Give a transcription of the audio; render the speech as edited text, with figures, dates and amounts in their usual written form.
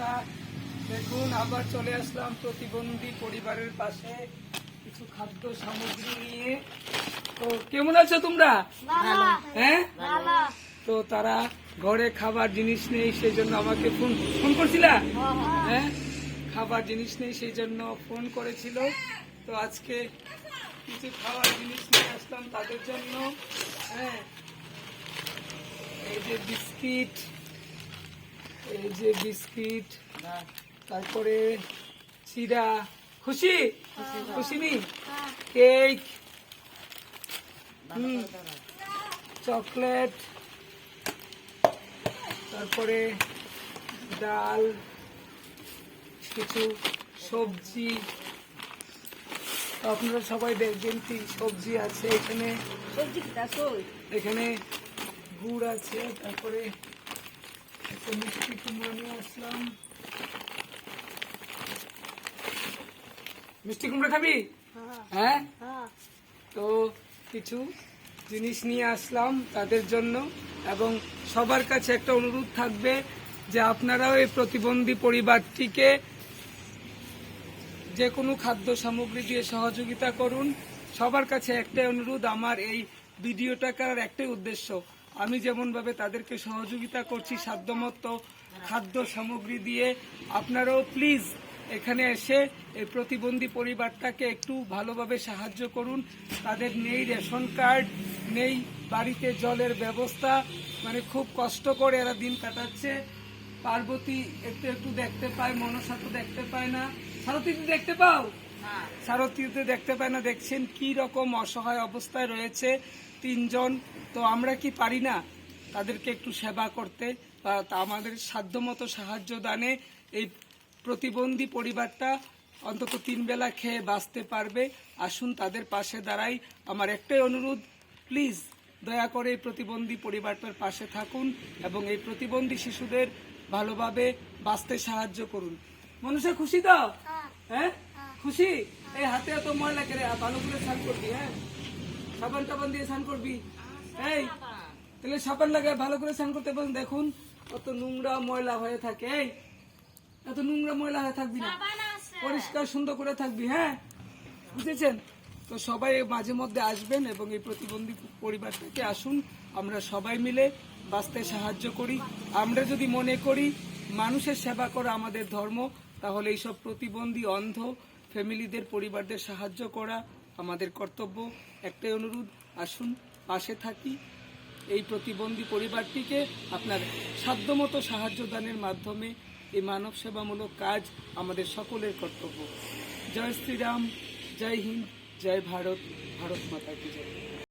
বন্ধুরা, দেখুন আবার চলে আসলাম প্রতিবন্ধী পরিবারের পাশে কিছু খাদ্য সামগ্রী নিয়ে। তো কেমন আছো তোমরা? হ্যাঁ, তো তারা ঘরে খাবার জিনিস নেই, সেই জন্য আমাকে ফোন করছিলা। হ্যাঁ, খাবার জিনিস নেই সেই জন্য ফোন করেছিল। তো আজকে কিছু খাবার জিনিস নিয়ে আসলাম তাদের জন্য। হ্যাঁ, এই যে বিস্কিট, তারপরে চিড়া, খুশি নি, কেক, চকলেট, তারপরে ডাল, কিছু সবজি। আপনারা সবাই দেখবেন কি সবজি আছে এখানে, এখানে গুড় আছে, তারপরে একটা মিষ্টি কুমড়ো নিয়ে আসলাম। মিষ্টি কুমড়ো খাবি? হ্যাঁ, তো কিছু জিনিস নিয়ে আসলাম তাদের জন্য। এবং সবার কাছে একটা অনুরোধ থাকবে যে আপনারাও এই প্রতিবন্ধী পরিবারটিকে যে কোনো খাদ্য সামগ্রী দিয়ে সহযোগিতা করুন। সবার কাছে একটাই অনুরোধ, আমার এই ভিডিওটা করার একটাই উদ্দেশ্য, আমি যেমনভাবে তাদেরকে সহযোগিতা করছি সাধ্যমতো খাদ্য সামগ্রী দিয়ে, আপনারাও প্লিজ এখানে এসে এই প্রতিবন্ধী পরিবারটাকে একটু ভালোভাবে সাহায্য করুন। তাদের নেই রেশন কার্ড, নেই বাড়িতে জলের ব্যবস্থা, মানে খুব কষ্ট করে এরা দিন কাটাচ্ছে। পার্বতী একটু একটু দেখতে পায়, মনসা তো দেখতে পায় না। সারথীতে দেখতে পাও? সারথীতে দেখতে পায় না। দেখছেন কি রকম অসহায় অবস্থায় রয়েছে তিনজন। তো আমরা কি পারি না তাদেরকে একটু সেবা করতে বা আমাদের সাধ্যমতো সাহায্য দানে এই প্রতিবন্ধী পরিবারটা অন্তত 3 বেলা খেয়ে বাঁচতে পারবে। আসুন তাদের পাশে দাঁড়াই। আমার একটাই অনুরোধ, প্লিজ দয়া করে এই প্রতিবন্ধী পরিবারটার পাশে থাকুন এবং এই প্রতিবন্ধী শিশুদের ভালোভাবে বাঁচতে সাহায্য করুন। মানুষের খুশি তো? হ্যাঁ, খুশি? এই হাতে এত ময়লা কেড়ে, ভালো করে স্নান করবি। হ্যাঁ, সাবান টাবান দিয়ে স্নান করবি। এই তাহলে সাবান লাগে ভালো করে স্নান করতে পারেন। দেখুন কত নোংরা ময়লা হয়ে থাকে। এই এত নোংরা ময়লা হয়ে থাকবি না, পরিষ্কার সুন্দর করে থাকবি। হ্যাঁ, বুঝেছেন? তো সবাই মাঝে মধ্যে আসবেন এবং এই প্রতিবন্ধী পরিবারটাকে আসুন, আমরা সবাই মিলে বাঁচতে সাহায্য করি। আমরা যদি মনে করি মানুষের সেবা করা আমাদের ধর্ম, তাহলে এইসব প্রতিবন্ধী অন্ধ ফ্যামিলিদের পরিবারদের সাহায্য করা আমাদের কর্তব্য। একটাই অনুরোধ, আসুন পাশে থাকি। এই প্রতিবন্ধী পরিবারটিকে আপনার সাধ্যমতো সাহায্য দানের মাধ্যমে এই মানব সেবামূলক কাজ আমাদের সকলের কর্তব্য। জয় শ্রীরাম, জয় হিন্দ, জয় ভারত, ভারত মাতা কি জয়।